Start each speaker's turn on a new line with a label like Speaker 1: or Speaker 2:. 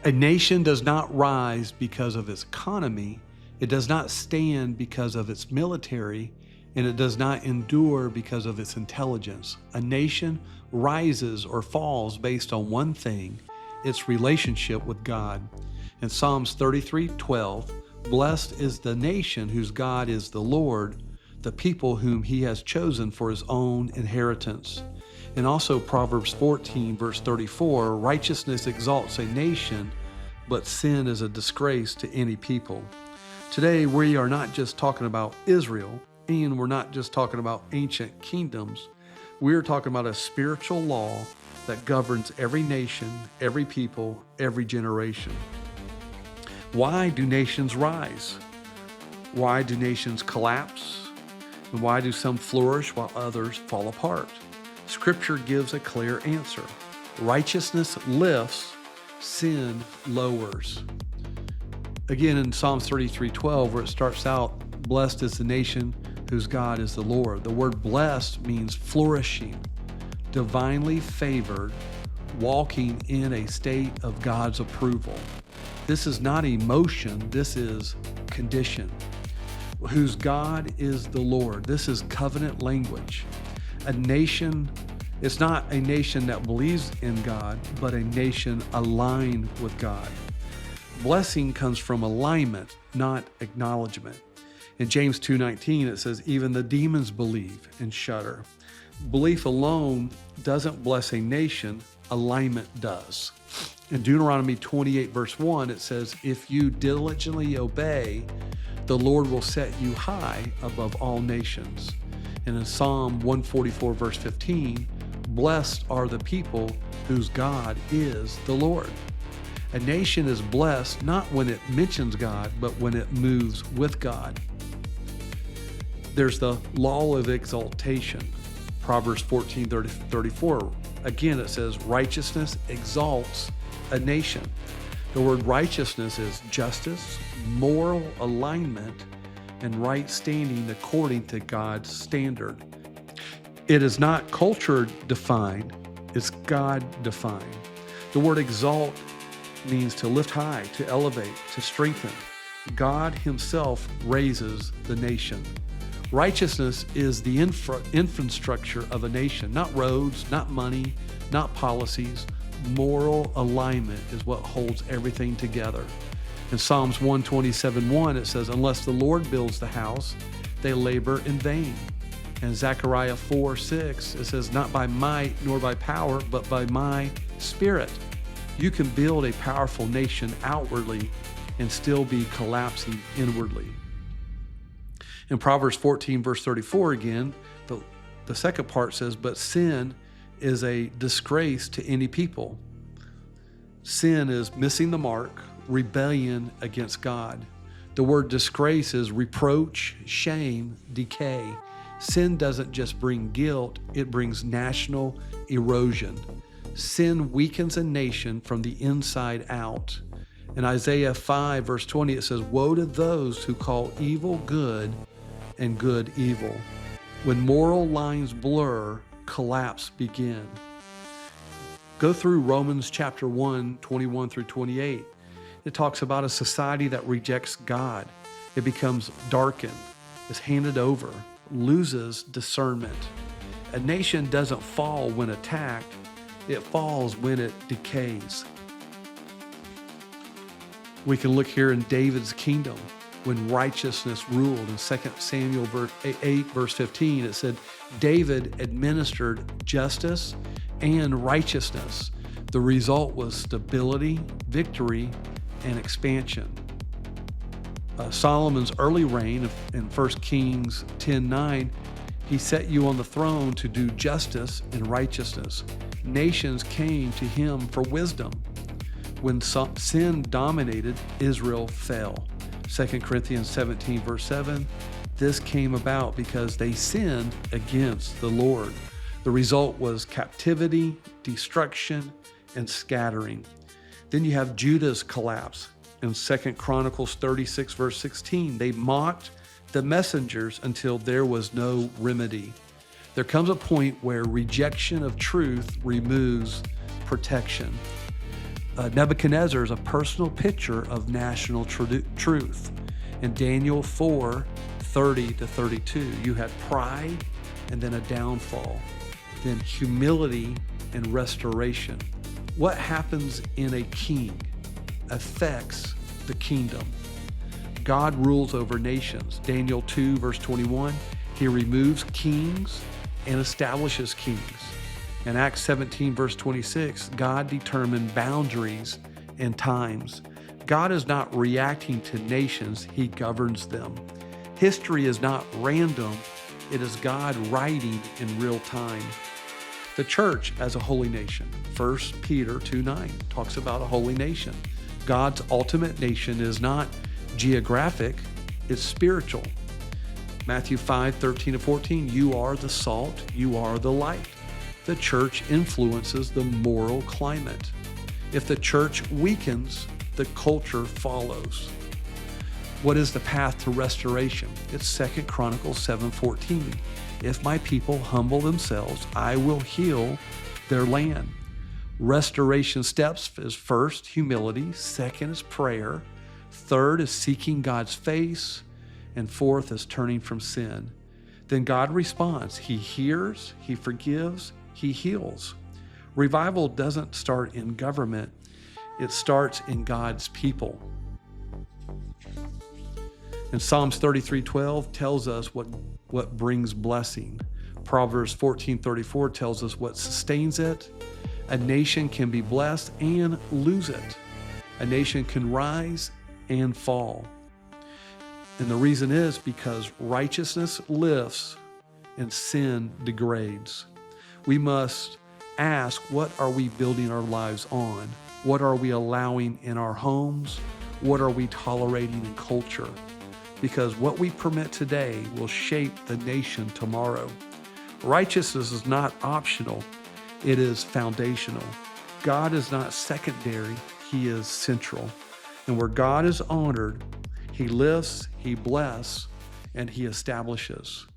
Speaker 1: A nation does not rise because of its economy. It does not stand because of its military, and it does not endure because of its intelligence. A nation rises or falls based on one thing, its relationship with God. In Psalms 33:12, blessed is the nation whose God is the Lord, the people whom he has chosen for his own inheritance. And also Proverbs 14, verse 34, righteousness exalts a nation, but sin is a disgrace to any people. Today, we are not just talking about Israel, and we're not just talking about ancient kingdoms. We're talking about a spiritual law that governs every nation, every people, every generation. Why do nations rise? Why do nations collapse? And why do some flourish while others fall apart? Scripture gives a clear answer. Righteousness lifts, sin lowers. Again, in Psalms 33:12, where it starts out, blessed is the nation whose God is the Lord. The word blessed means flourishing, divinely favored, walking in a state of God's approval. This is not emotion, this is condition. Whose God is the Lord. This is covenant language. A nation, it's not a nation that believes in God, but a nation aligned with God. Blessing comes from alignment, not acknowledgement. In James 2:19, it says, even the demons believe and shudder. Belief alone doesn't bless a nation, alignment does. In Deuteronomy 28, verse 1, it says, if you diligently obey, the Lord will set you high above all nations. And in Psalm 144, verse 15, blessed are the people whose God is the Lord. A nation is blessed not when it mentions God, but when it moves with God. There's the law of exaltation. Proverbs 14:34. Again, it says, righteousness exalts a nation. The word righteousness is justice, moral alignment, and right standing according to God's standard. It is not culture defined, it's God defined. The word exalt means to lift high, to elevate, to strengthen. God himself raises the nation. Righteousness is the infrastructure of a nation, not roads, not money, not policies. Moral alignment is what holds everything together. In Psalms 127:1, it says, unless the Lord builds the house, they labor in vain. And Zechariah 4:6, it says, not by might nor by power, but by my spirit. You can build a powerful nation outwardly and still be collapsing inwardly. In Proverbs 14, verse 34 again, the second part says, but sin is a disgrace to any people. Sin is missing the mark, rebellion against God. The word disgrace is reproach, shame, decay. Sin doesn't just bring guilt, it brings national erosion. Sin weakens a nation from the inside out. In Isaiah 5, verse 20, it says, woe to those who call evil good and good evil. When moral lines blur, collapse begins. Go through Romans chapter 1, 21 through 28. It talks about a society that rejects God. It becomes darkened, is handed over, loses discernment. A nation doesn't fall when attacked, it falls when it decays. We can look here in David's kingdom when righteousness ruled. In 2 Samuel 8, verse 15, it said, David administered justice and righteousness. The result was stability, victory, and expansion. Solomon's early reign in 1 Kings 10:9, he set you on the throne to do justice and righteousness. Nations came to him for wisdom. When sin dominated, Israel fell. 2 Corinthians 17, verse 7, this came about because they sinned against the Lord. The result was captivity, destruction, and scattering. Then you have Judah's collapse. In 2 Chronicles 36, verse 16, they mocked the messengers until there was no remedy. There comes a point where rejection of truth removes protection. Nebuchadnezzar is a personal picture of national truth. In Daniel 4:30-32, you had pride and then a downfall, then humility and restoration. What happens in a king affects the kingdom. God rules over nations. Daniel 2:21, he removes kings and establishes kings. In Acts 17:26, God determined boundaries and times. God is not reacting to nations, he governs them. History is not random, it is God writing in real time. The church as a holy nation. 1 Peter 2:9 talks about a holy nation. God's ultimate nation is not geographic, it's spiritual. Matthew 5:13-14, you are the salt, you are the light. The church influences the moral climate. If the church weakens, the culture follows. What is the path to restoration? It's 2 Chronicles 7:14. If my people humble themselves, I will heal their land. Restoration steps is first, humility. Second is prayer. Third is seeking God's face. And fourth is turning from sin. Then God responds. He hears, he forgives, he heals. Revival doesn't start in government. It starts in God's people. And Psalms 33:12 tells us what brings blessing. Proverbs 14:34 tells us what sustains it. A nation can be blessed and lose it. A nation can rise and fall. And the reason is because righteousness lifts and sin degrades. We must ask, what are we building our lives on? What are we allowing in our homes? What are we tolerating in culture? Because what we permit today will shape the nation tomorrow. Righteousness is not optional, it is foundational. God is not secondary, he is central. And where God is honored, he lifts, he blesses, and he establishes.